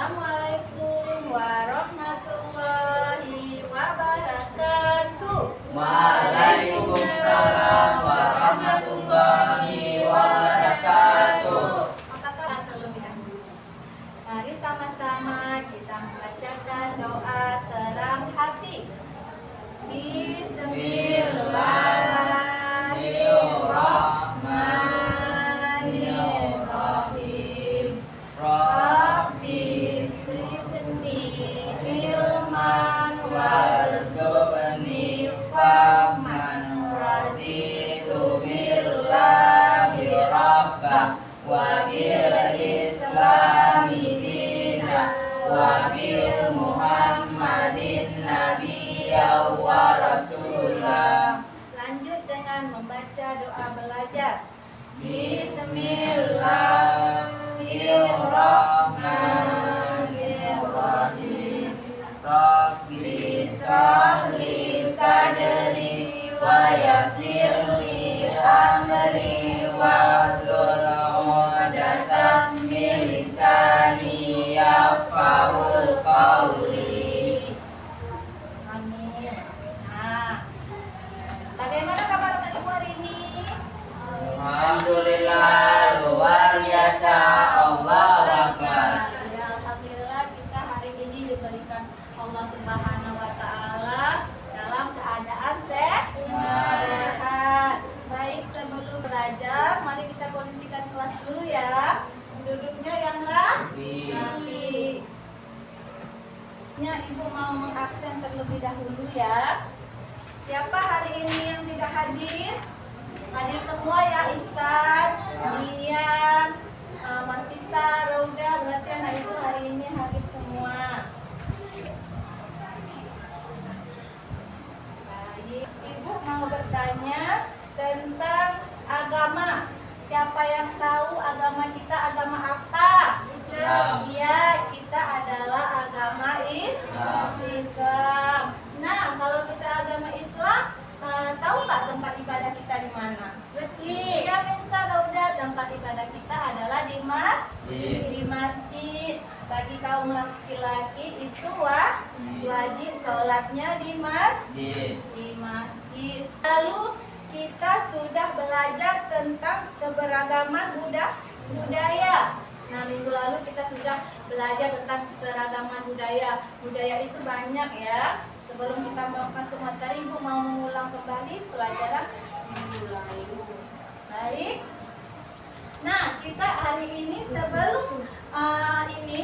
Assalamualaikum warahmatullahi wabarakatuh. Waalaikumsalam warahmatullahi wabarakatuh. Apakah terlebih dahulu? Mari sama-sama kita membacakan doa terang hati. Bismillahirrahmanirrahim. Rabbi zidni ilman warzuqni fahman raditu billahi rabbah wa bil islami dina wa bil muhammadin nabiyya wa rasulah. Lanjut dengan membaca doa belajar. Bismillahirrahmanirrahim. Rabbi shrah li sadri wa yassir li amri wahlul 'uqdatam min lisani yafqahul qawli. Amin. Nah, bagaimana kabar Ibu hari ini? Alhamdulillah, luar biasa. Allahu Akbar. Ya, alhamdulillah kita hari ini diberikan Allah Subhanahu wa taala dalam keadaan sehat. Baik, sebelum belajar, mari kita kondisikan kelas dulu ya. Duduknya yang rapi. Ibu mau mengabsen terlebih dahulu ya. Siapa hari ini yang tidak hadir? Hadir semua ya, Ihsan, Dian, Masita, Rauda, berarti anak ibu hari ini hadir semua. Baik, ibu mau bertanya tentang agama. Siapa yang tahu agama kita agama apa? Iya, kita adalah agama Islam. Nah, kalau kita agama Islam, tahu nggak tempat ibadah kita di mana? Iya, minta Rauda, tempat ibadah kita adalah di masjid. Bagi kaum laki-laki itu wajib sholatnya di masjid. Lalu kita sudah belajar tentang keberagaman budaya. Nah, minggu lalu kita sudah belajar tentang keragaman budaya. Budaya itu banyak ya. Sebelum kita masuk materi, Ibu mau mengulang kembali pelajaran minggu lalu. Baik. Nah, kita hari ini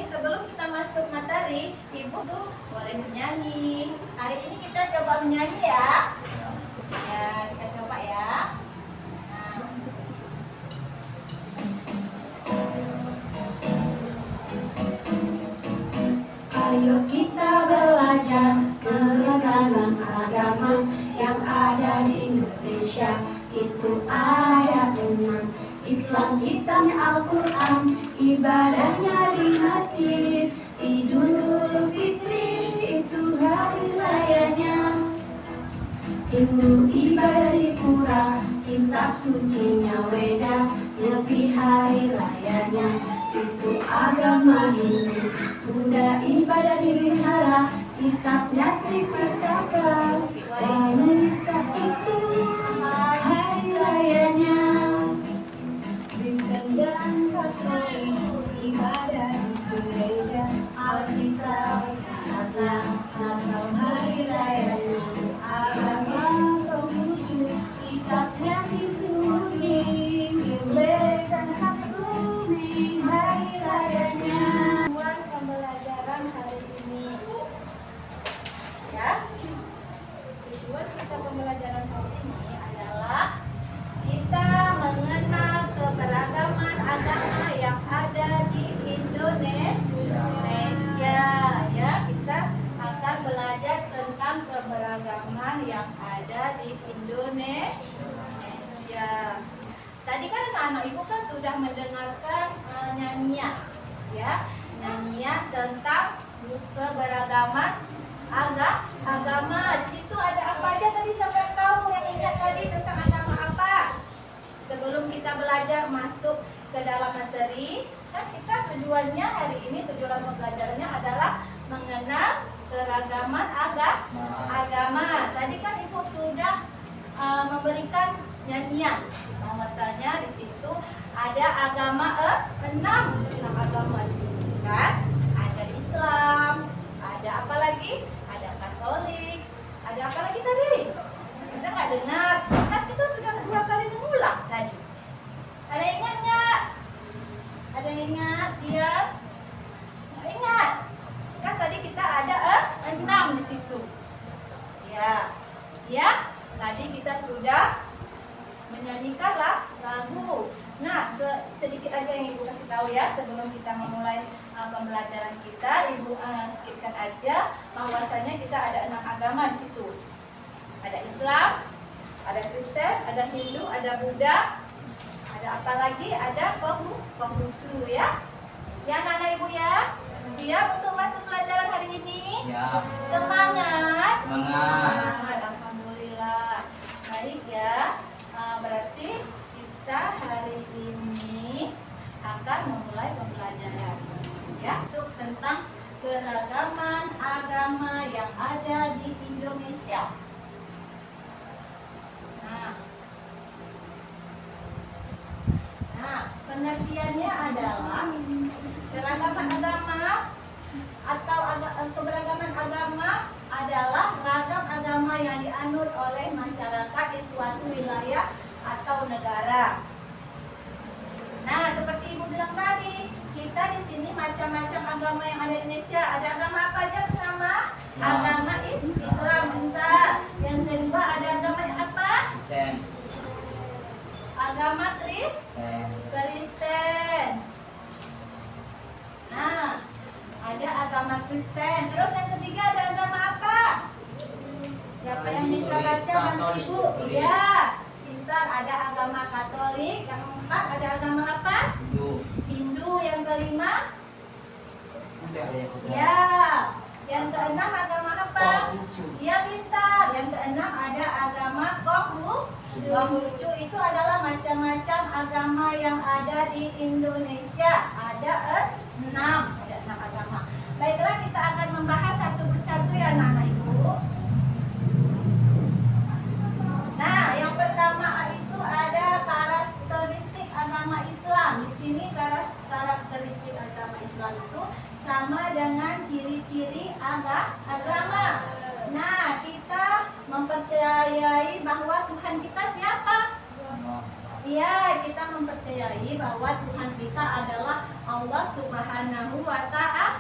sebelum kita masuk materi, Ibu tuh boleh menyanyi. Hari ini kita coba menyanyi ya. Ya, kita coba ya. Ayo kita belajar keragaman agama yang ada di Indonesia. Itu ada 6. Islam kitabnya Al-Quran, ibadahnya di masjid. Idul Fitri itu hari rayanya. Hindu ibadah di pura, kitab sucinya Weda. Nyepi hari rayanya, itu agama Hindu. Buddha ibadah di wihara, kitabnya Tripitaka. Dan Isa itu hari rayanya. Kristen dan Katolik ibadah di gereja. Alkitab Natal hari rayanya. Agama Konfusius kitabnya Sisuni. Imlek dan Hatsumi hari rayanya. Pembelajaran hari ini ya. Tujuan kita pembelajaran hari ini adalah kita mengenal keberagaman agama yang ada di Indonesia ya. Kita akan belajar tentang keberagaman yang ada di Indonesia. Tadi kan anak ibu kan sudah mendengarkan nyanyian ya. Nyanyian tentang keberagaman agama. Di situ ada apa aja tadi, siapa yang tahu, yang ingat tadi tentang agama apa? Sebelum kita belajar masuk ke dalam materi, kan kita tujuannya hari ini, tujuan pembelajarannya adalah mengenal keragaman agama. Tadi kan Ibu sudah memberikan nyanyian bahwasanya di situ ada agama enam agama di situ kan. Ada Islam, ada apa lagi? Ada Katolik, ada apa lagi tadi? Kita nggak dengar, kan kita sudah 2 kali mengulang tadi. Ada ingat nggak? Ada ingat dia? Nggak ingat? Kan tadi kita ada 6 di situ. Ya. Tadi kita sudah menyanyikan lagu. Nah, sedikit aja yang Ibu kasih tahu ya sebelum kita memulai pembelajaran kita. Ibu skipkan aja bahwasanya kita ada 6 agama di situ. Ada Islam, ada Kristen, ada Hindu, ada Buddha, ada apa lagi? Ada Konghucu ya. Ya anak-anak Ibu ya. Siap untuk masuk pelajaran hari ini? Ya. Semangat. Semangat. Alhamdulillah. Baik ya. Berarti kita hari ini akan memulai pembelajaran ya tentang keragaman agama yang ada di Indonesia. Nah, pengertiannya adalah keragaman agama atau keberagaman agama adalah ragam agama yang dianut oleh masyarakat di suatu wilayah atau negara. Nah, seperti Ibu bilang tadi, kita di sini macam-macam agama yang ada di Indonesia. Ada agama apa aja pertama? Agama Islam, bentar. Yang kedua ada agama apa? Agama Kristen. Nah, ada agama Kristen. Terus yang ketiga ada agama apa? Siapa yang bisa baca bantu Ibu? Iya, pintar. Ada agama Katolik. Yang keempat ada agama apa? Hindu. Yang kelima? Ya. Yang keenam agama apa? Iya, pintar. Yang keenam ada agama Konghucu. Itu adalah macam-macam agama yang ada di Indonesia. Ada 6 agama. Baiklah, kita akan membahas satu persatu ya anak-anak Ibu. Nah, yang pertama itu ada karakteristik agama Islam. Di sini karakteristik agama Islam itu sama dengan ciri-ciri agama. Nah, kita mempercayai bahwa Tuhan kita siapa? Iya, kita mempercayai bahwa Tuhan kita adalah Allah Subhanahu wa Ta'ala.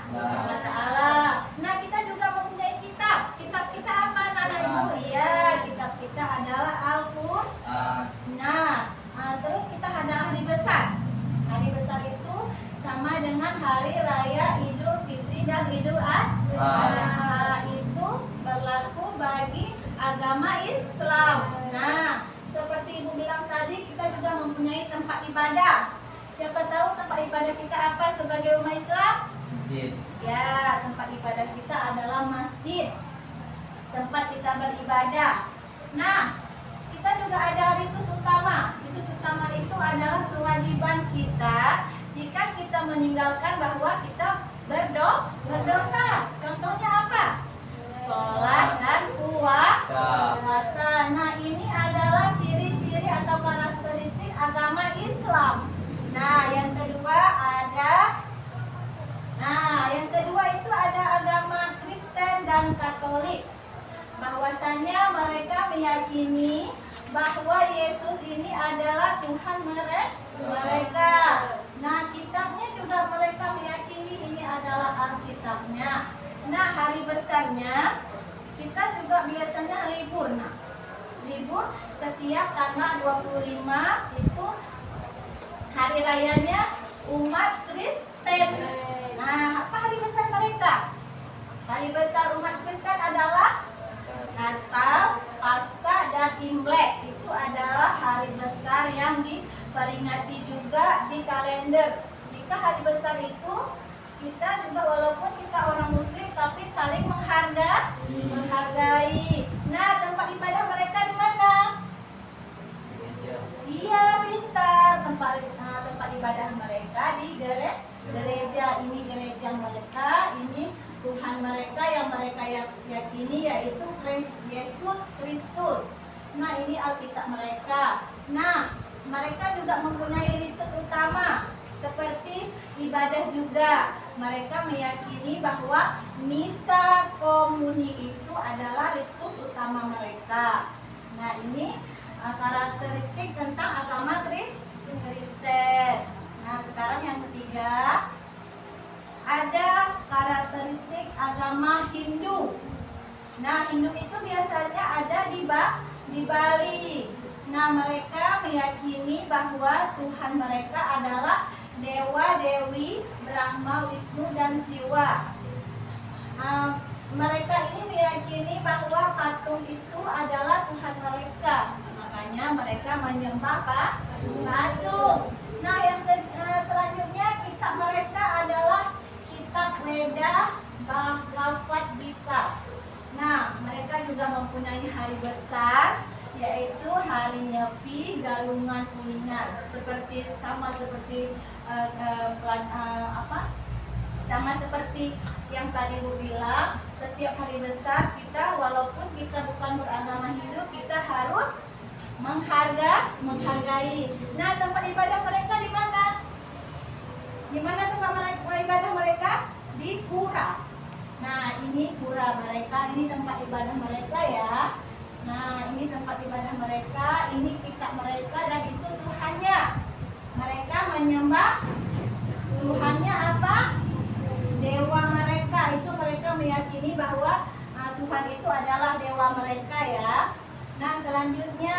Nah, kita juga mempunyai kitab. Kitab kita apa, anak-anak Ibu? Iya, kitab kita adalah Al-Qur'an. Nah, terus kita ada hari besar. Hari besar itu sama dengan hari raya Idul Fitri dan Idul Adha. Itu berlaku bagi agama Islam. Nah, seperti Ibu bilang tadi, kita juga mempunyai tempat ibadah. Siapa tahu tempat ibadah kita apa sebagai umat Islam? Masjid. Ya, tempat ibadah kita adalah masjid. Tempat kita beribadah. Nah, kita juga ada ritus utama. Ritus utama itu adalah kewajiban kita jika kita meninggalkan bahwa kita berdosa. Contohnya apa? Sholat dan puasa. Nah, ini adalah ciri-ciri atau karakteristik agama Islam. Nah, yang kedua itu ada agama Kristen dan Katolik. Bahwasanya mereka meyakini bahwa Yesus ini adalah Tuhan mereka. Nah, kitabnya juga mereka meyakini ini adalah Alkitabnya. Nah, hari besarnya kita juga biasanya libur. Nah, libur setiap tanggal 25 itu hari rayanya umat Kristen. Nah, apa hari besar mereka? Hari besar umat Kristen adalah Natal, Paskah, dan Imlek. Itu adalah hari besar yang diperingati juga di kalender. Jika hari besar itu kita juga walaupun kita orang muslim tapi saling menghargai. Nah, tempat ibadah mereka di mana? Iya, pintar. Tempat ibadah mereka mereka di gereja. Ini gereja mereka, ini Tuhan mereka yang mereka yakini yaitu Yesus Kristus. Nah, ini Alkitab mereka. Nah, mereka juga mempunyai ritus utama seperti ibadah juga. Mereka meyakini bahwa misa komuni itu adalah ritus utama mereka. Nah, ini karakteristik tentang agama Kristen. Nah, sekarang yang ketiga, ada karakteristik agama Hindu. Nah, Hindu itu biasanya ada di Bali. Nah, mereka meyakini bahwa Tuhan mereka adalah Dewa, Dewi, Brahma, Wisnu, dan Siwa. Mereka ini meyakini bahwa patung itu adalah Tuhan mereka. Makanya mereka menyembah patung. Nah, yang selanjutnya kitab mereka adalah kitab Weda Bhagavad Gita. Nah, mereka juga mempunyai hari besar, yaitu hari Nyepi, Galungan Kuningan. Sama seperti yang tadi Bu bilang, setiap hari besar kita, walaupun kita bukan beragama Hindu, kita harus menghargai. Nah, tempat ibadah mereka di mana? Di mana tempat ibadah mereka? Di pura. Nah, ini pura mereka, ini tempat ibadah mereka ya. Nah, ini tempat ibadah mereka, ini kitab mereka, dan itu Tuhannya. Mereka menyembah Tuhannya apa? Dewa mereka. Itu mereka meyakini bahwa Tuhan itu adalah dewa mereka ya. Nah, selanjutnya,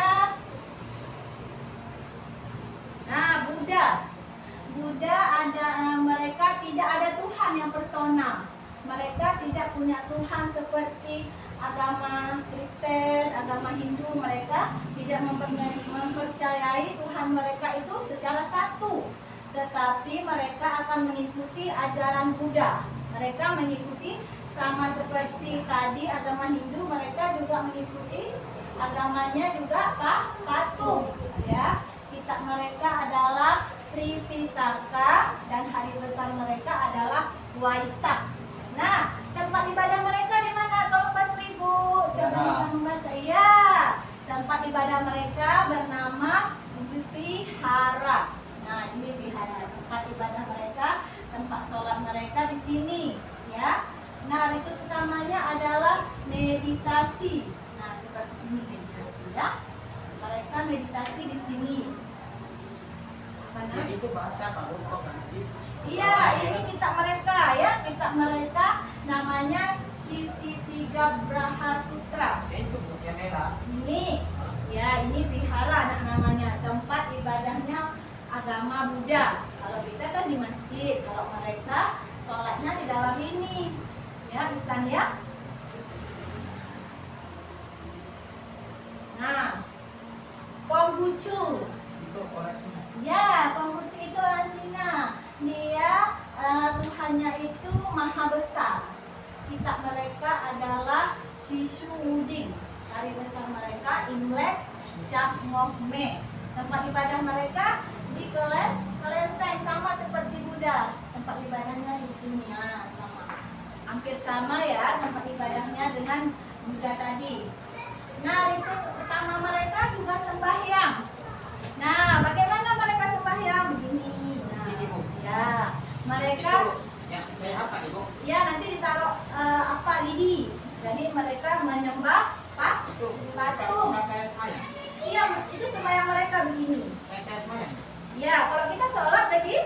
Buddha ada, mereka tidak ada Tuhan yang personal. Mereka tidak punya Tuhan seperti agama Kristen, agama Hindu. Mereka tidak mempercayai Tuhan mereka itu secara satu, tetapi mereka akan mengikuti ajaran Buddha. Mereka mengikuti sama seperti tadi agama Hindu, mereka juga mengikuti agamanya juga patung ya. Kitab mereka adalah Tripitaka dan hari besar mereka adalah Waisak. Nah, tempat ibadah mereka di mana? Tolong bantu Ibu. Siapa yang bisa membaca? Iya. Tempat ibadah mereka bernama Vihara. Nah, ini Vihara, tempat ibadah mereka, tempat sholat mereka di sini, ya. Nah, ritus utamanya adalah meditasi. Nah, seperti ini meditasi, ya. Mereka meditasi di sini. Ya, itu bahasa Pak Uko kan? Iya, ini kitab mereka ya, kitab mereka namanya Kisitiga Braha Sutra. Itu yang merah. Ini, ya ini Vihara namanya, tempat ibadahnya agama Buddha. Kalau kita kan di masjid, kalau mereka sholatnya di dalam ini, ya Isan ya. Nah, Konghucu. Itu orang Cina. Ya, Konghucu itu orang Cina. Dia Tuhannya itu maha besar. Kitab mereka adalah Shishu Wujing. Hari besar mereka Imlek Cap Ngokme. Tempat ibadah mereka di kelenteng, sama seperti Buddha. Tempat ibadahnya di sini ya, sama. Hampir sama ya tempat ibadahnya dengan Buddha tadi. Nah, ritus utama mereka juga sembahyang. Nah, bagaimana mereka sembahyang? Begini. Nah, ya, mereka yang kayak apa Ibu? ya nanti ditaruh lidi. Jadi mereka menyembah Itu patung. kayak saya. Iya, itu sembahyang mereka begini. Kayak saya. Ya, kalau kita sholat begini.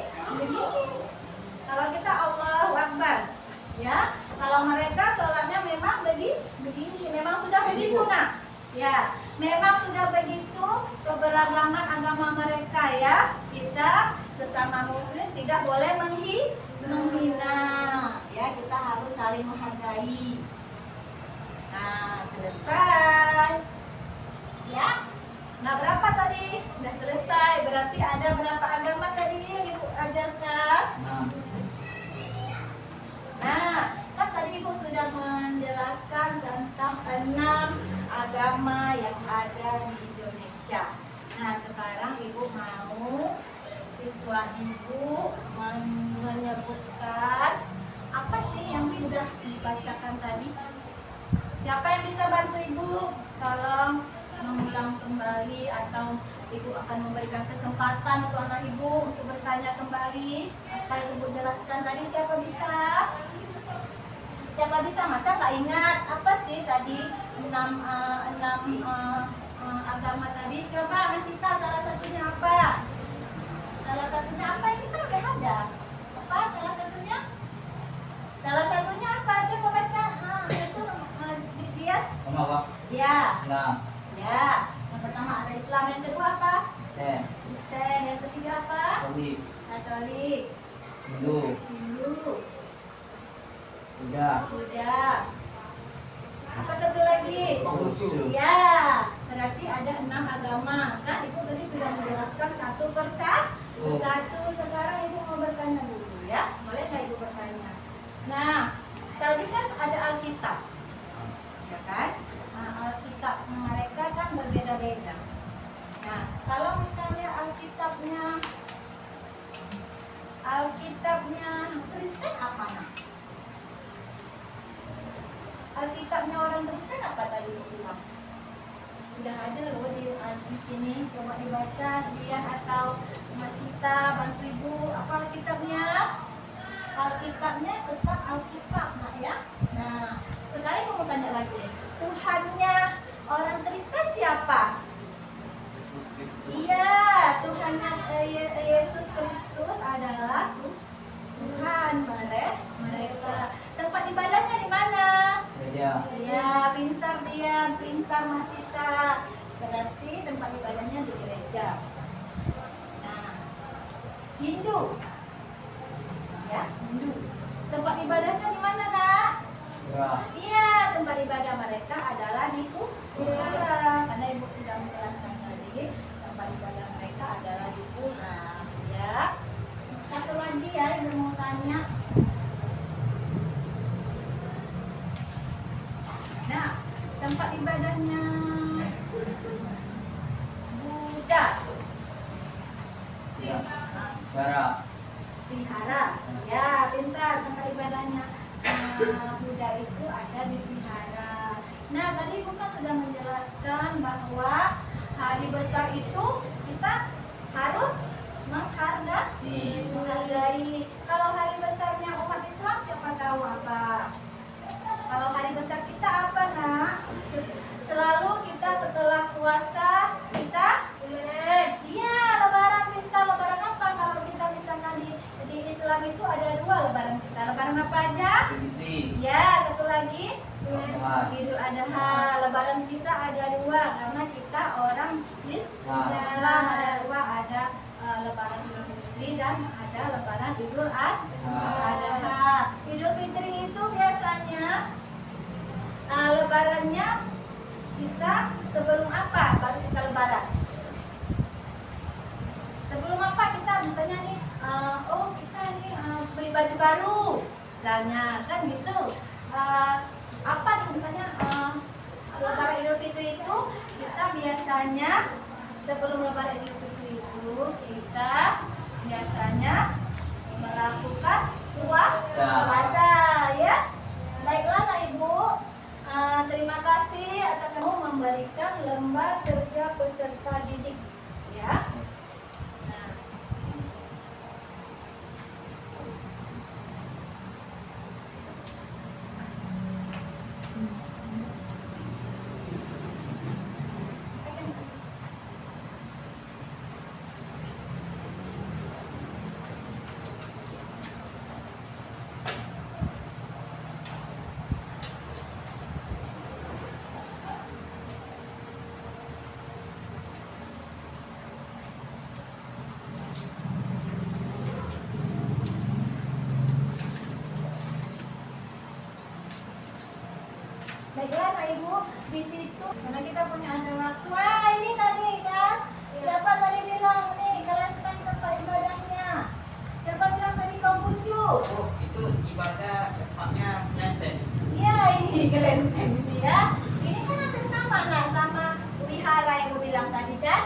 Kalau kita Allahu Akbar, ya. Kalau mereka sholatnya memang begini. Memang sudah begitu, nah. Ya, memang sudah begitu keberagaman agama mereka ya. Kita sesama muslim tidak boleh menghina. Ya, kita harus saling menghargai. Nah, selesai. Ya. Nah, berapa tadi? Sudah selesai. Berarti ada berapa agama tadi yang Ibu ajarkan? Nah, kan tadi Ibu sudah menjelaskan tentang 6 agama yang ada di Indonesia. Nah, sekarang Ibu mau siswa Ibu dari apa yang Ibu jelaskan tadi? Siapa bisa? Siapa bisa? Masa nggak ingat apa sih tadi enam agama tadi? Coba ngasih tahu salah satunya apa? Salah satunya apa? Ini kan udah ada. Apa salah satunya? Salah satunya apa? Coba baca. Itu dilihat. Apa? Ya. Islam. Ya. Yang pertama ada Islam. Yang kedua apa? Kristen. Yang ketiga apa? Katolik. Hindu. Buddha. Apa satu lagi? Konghucu. Ya, berarti ada 6 agama. Kan Ibu tadi sudah menjelaskan satu persatu. Sekarang Ibu mau bertanya dulu ya. Boleh nggak Ibu bertanya? Nah, tadi kan ada Alkitab, ya kan? Nah, Alkitab mereka kan berbeda-beda. Nah, kalau misalnya Alkitabnya Kristen apa nah? Alkitabnya orang Kristen apa tadi Ibu bilang? Udah ada loh di sini, coba dibaca lihat atau Mas Sita bantu Ibu apa Alkitabnya? Alkitabnya tetap Alkitab nak ya. Nah, sekarang mau tanya lagi deh. Tuhannya orang Kristen siapa? Iya, Tuhannya Yesus Kristus adalah Tuhan mereka. Tempat ibadahnya di mana? Ya, pintar Mas Sita. Berarti tempat ibadahnya di gereja. Nah, Hindu. Ya, Hindu. Tempat ibadahnya di mana, Nak? Iya, tempat ibadah mereka adalah di pura. Karena Ibu sudah menjelaskan tadi, tempat ibadah mereka adalah di pura. Ya. Satu lagi ya, Ibu mau tanya. Nah, tempat ibadahnya Buddha. Vihara. Ya, pintar tempat ibadahnya Buddha itu ada di vihara. Nah, tadi Ibu kan sudah menjelaskan bahwa hari besar itu kita harus menghargai. Kalau hari besarnya umat Islam siapa tahu apa? Kalau hari besar kita apa, Nak? Selalu kita setelah puasa kita iya, lebaran kita. Lebaran apa? Kalau kita misalnya di Islam itu ada 2 lebaran kita. Lebaran apa aja? Ya, satu lagi Idul Adha. Lebaran kita ada 2 karena kita orang Islam. Ada 2, ada lebaran Idul Fitri dan ada lebaran Idul Adha. Idul Fitri itu biasanya lebarannya kita sebelum apa baru kita lebaran? Sebelum apa kita misalnya nih, kita nih beli baju baru, misalnya kan gitu. Apa nih misalnya lebaran Idul Fitri itu kita biasanya sebelum lebaran Idul Fitri itu kita biasanya melakukan puasa ya. Baiklah Nak Ibu, terima kasih atas kamu memberikan lembar kerja peserta didik ya. Nah. Baiklah Pak Ibu, di situ karena kita punya ada waktu. Wah, ini tadi kan. Siapa tadi bilang nih kelenteng tempat ibadahnya? Siapa bilang tadi Konghucu? Oh, itu ibadah tempatnya kelenteng. Iya, ini kelenteng ini ya. Ini kan hampir sama nah sama wihara yang Ibu bilang tadi kan?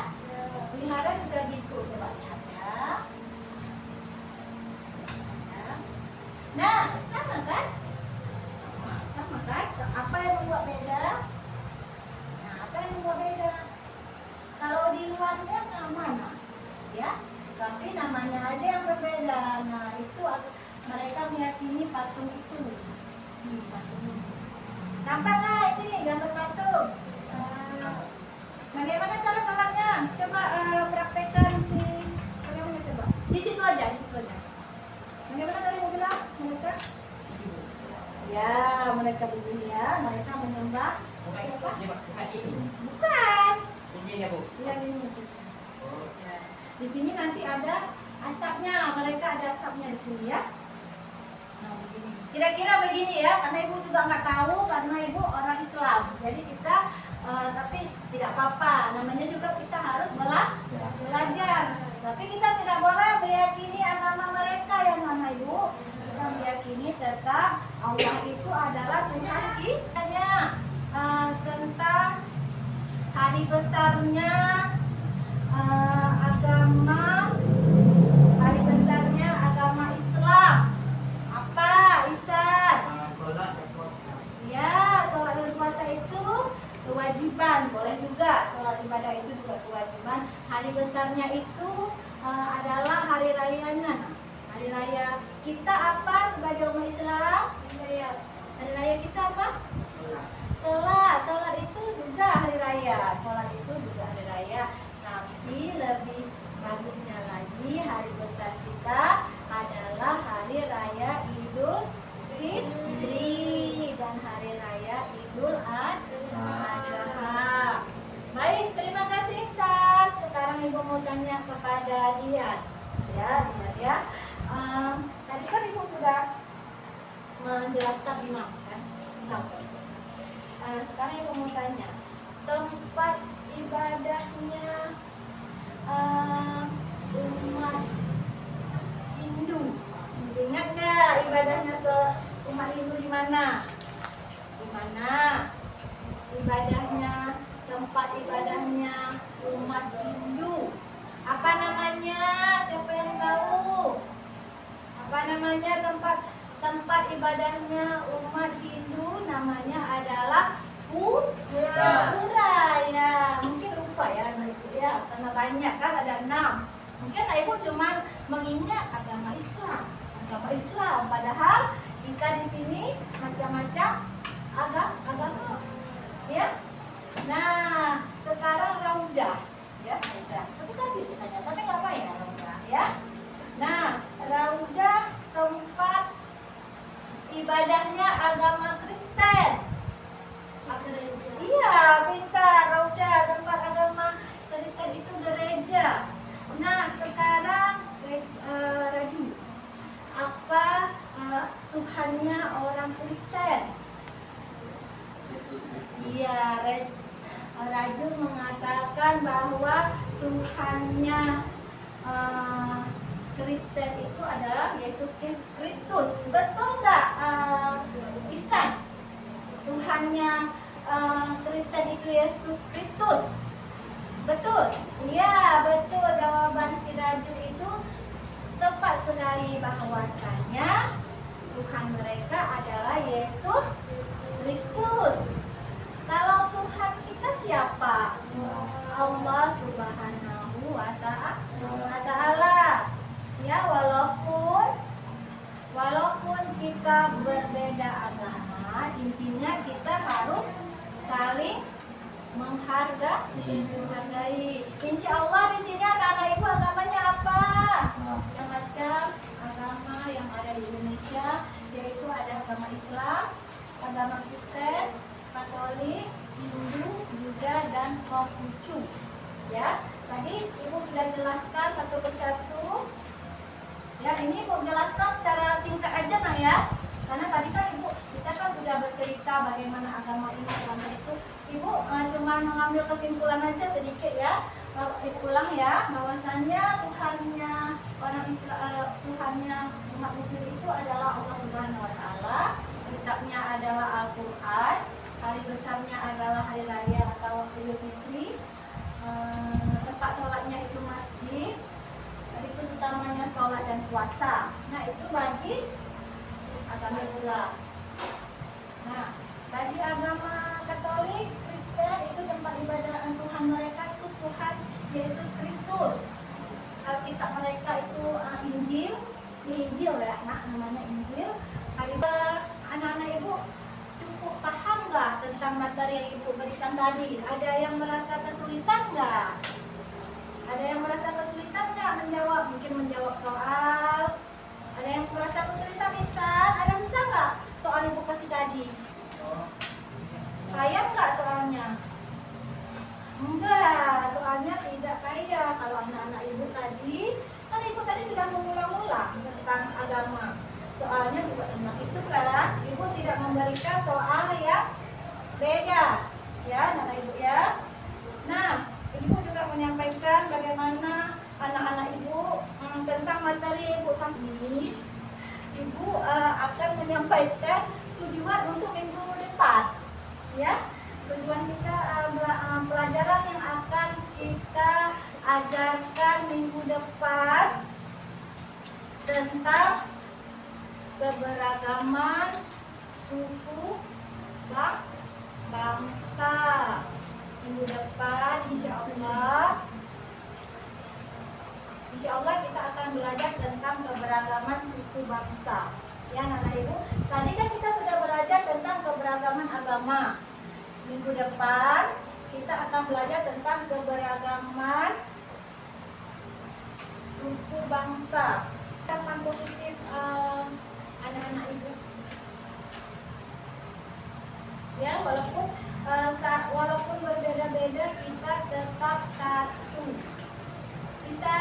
Wihara juga gitu. Coba lihat ya. Nah, sama kan? Sama kan? Apa yang membuat beda? Nah, apa yang membuat beda? Kalau di luarnya sama, nah, ya, tapi namanya aja yang berbeda. Nampak nggak ini gambar patung? Bagaimana cara sholatnya? Coba praktekkan si. Bagaimana coba? Di situ aja, di situ aja. Bagaimana tadi mau bilang mereka? Ya, mereka begini ya, mereka menyembah. Bukan ini, Pak. Bukan ini. Bukan. Ini ya, Bu. Ya ini. Ya. Di sini nanti ada asapnya, mereka ada asapnya di sini ya. Nah, begini. Kira-kira begini ya, karena ibu juga nggak tahu karena ibu orang Islam. Jadi kita tapi tidak apa-apa. Namanya juga kita harus belajar. Tapi kita tidak boleh meyakini agama mereka yang mana ibu. Kita meyakini tetap Allah itu adalah Tuhan kita. Tentang hari besarnya agama Islam. Apa, Isan? Sholat dan puasa. Ya, sholat dan puasa itu kewajiban, boleh juga sholat ibadah itu juga kewajiban. Hari besarnya itu adalah hari rayanya. Hari raya kita apa sebagai umat Islam? Hari raya kita apa? Sholat itu juga hari raya. Sholat itu juga hari raya. Tapi lebih bagusnya lagi hari besar kita adalah hari raya Idul Fitri dan hari raya Idul Adha. Baik, terima kasih Ihsan. Sekarang ibu mau tanya kepada Dian. Ya, Dian ya. Tadi kan ibu sudah menjelaskan imam kan? Sekarang ibu mau tanya tempat ibadahnya umat Hindu. Masih ingat nggak ibadahnya umat Hindu di mana? Di mana ibadahnya, tempat ibadahnya umat Hindu? Apa namanya? Siapa yang tahu? Apa namanya tempat ibadahnya umat Hindu? Namanya adalah Pura ya. Mungkin lupa ya, karena banyak kan ada 6. Mungkin ibu cuma mengingat agama Islam. Padahal kita di sini macam-macam agama. Ya. Nah, sekarang Raudah. Ya, satu-satu tanya, tapi nggak apa ya Raudah ya. Nah, Raudah tempat ibadahnya agama Kristen. Iya, pintar. Raudah tempat agama Kristen itu gereja. Nah, sekarang Raju, apa Tuhannya orang Kristen? Iya, Raju mengatakan bahwa Tuhannya Kristen itu adalah Yesus Kristus. Betul nggak, Isan? Tuhannya Kristen itu Yesus Kristus. Betul? Iya, betul. Jawaban si Raju itu tepat sekali, bahwasannya Tuhan mereka adalah Yesus Kristus. Kalau Tuhan kita siapa? Allah Subhanahu wa Ta'ala. Ya, walaupun kita berbeda agama, intinya kita harus saling menghargai. Insya Allah di sini anak-anak ibu agamanya apa? Macam agama yang ada di Indonesia, yaitu ada agama Islam, agama Kristen, Katolik, Hindu, Buddha, dan Konghucu. Ya, tadi ibu sudah jelaskan satu persatu. Ya, ini ibu jelaskan secara singkat aja nah ya. Karena tadi kan ibu kita kan sudah bercerita bagaimana agama ini selama itu. Ibu cuma mengambil kesimpulan aja sedikit ya. Ulang ya, bahwasannya Tuhannya orang Islam, Tuhannya umat Muslim itu adalah Allah Subhanahu wa Ta'ala. Kitabnya adalah Al-Qur'an. Hari besarnya adalah hari raya atau Idul Fitri. Tempat sholatnya itu masjid. Tadi itu utamanya sholat dan puasa. Nah, itu bagi agama Islam. Nah, bagi agama Katolik, Kristen itu tempat ibadah Tuhan mereka itu Tuhan Yesus Kristus. Kalau kitab mereka itu Injil, di Injil ya, namanya Injil. Anak-anak ibu cukup paham nggak ajarkan tadi. Ada yang merasa kesulitan nggak? Ada yang merasa kesulitan nggak menjawab? Mungkin menjawab soal. Ada yang merasa kesulitan, Ihsan? Ada susah nggak soal ibu kasih tadi? Kaya nggak soalnya? Enggak, soalnya tidak kaya. Kalau anak-anak ibu tadi, kan ibu tadi sudah mengulang-ulang tentang agama. Soalnya bukan tentang itu kan, ibu tidak memberikan soal yang beda, ya, anak ibu ya. Nah, ibu juga menyampaikan bagaimana anak-anak ibu tentang materi ibu sampai ibu akan menyampaikan tujuan untuk minggu depan, ya. Tujuan kita pelajaran yang akan kita ajarkan minggu depan tentang keberagaman suku bangsa. Minggu depan insya Allah kita akan belajar tentang keberagaman suku bangsa. Ya anak ibu, tadi kan kita sudah belajar tentang keberagaman agama. Minggu depan kita akan belajar tentang keberagaman suku bangsa. Tentang positif anak-anak ibu. Ya, walaupun berbeda-beda kita tetap satu. Bisa?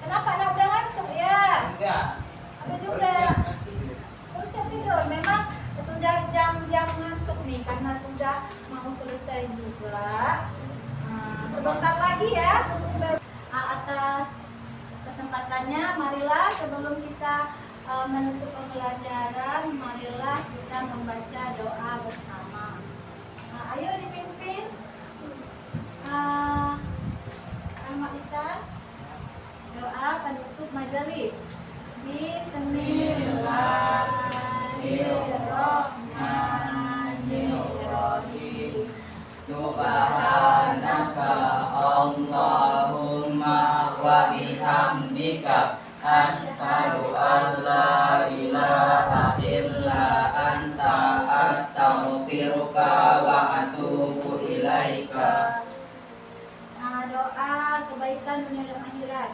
Kenapa Anda udah ngantuk ya? Enggak. Ada juga. Terus siap tidur. Memang sudah jam-jam ngantuk nih karena sudah mau selesai juga. Sebentar lagi ya tunggu atas kesempatannya. Marilah sebelum kita menutup pembelajaran, marilah kita membaca doa bersama. Ayo dipimpin Ahmad Ihsan, doa penutup majelis. Bismillahirrahmanirrahim. Subhanaka Allahumma wa bihamdika asyhadu an la ilaha illa anta astaghfiruka wa atubu ilaika. Doa kebaikan dunia dan akhirat.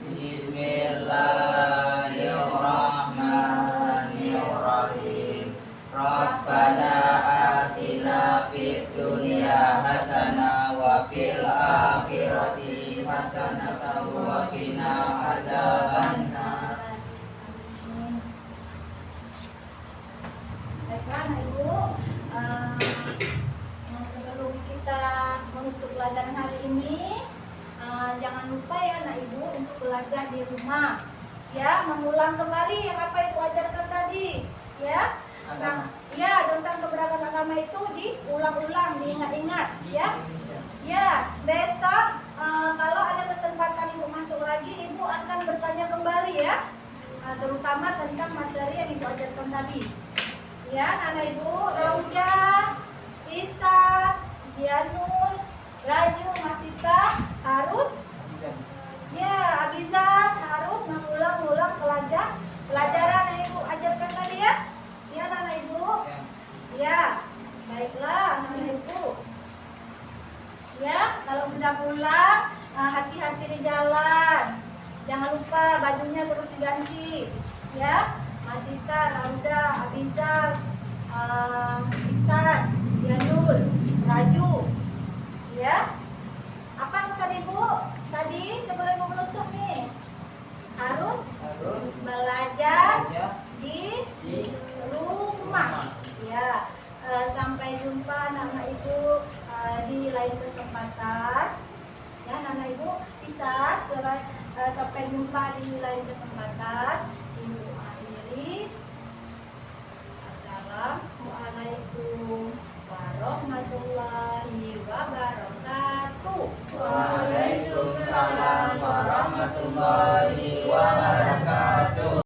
Bismillahirrahmanirrahim. Rabbana atina fid dunya hasanah wa fil akhirati hasanah wa qina adzabannar. Baiklah Anak Ibu, sebelum kita menutup pelajaran hari ini, jangan lupa ya Anak Ibu untuk belajar di rumah, ya, mengulang kembali yang apa Ibu ajarkan tadi, ya. Nah, ya, tentang keberagaman agama itu diulang-ulang, diingat-ingat, ya. Ya, besok kalau ada kesempatan Ibu masuk lagi, Ibu akan bertanya kembali ya, terutama tentang materi yang Ibu ajarkan tadi. Ya, anak Ibu, Rauda, Ihsan, Dianul, Raju, Masita harus, ya, Abizan harus mengulang-ulang pelajaran yang Ibu ajarkan tadi ya. Ya, anak Ibu. Ya, baiklah anak Ibu. Ya, kalau sudah pulang, hati-hati di jalan. Jangan lupa bajunya terus diganti. Ya, Masita, Rauda, Abizan, Ihsan, Dianul, Raju. Ya.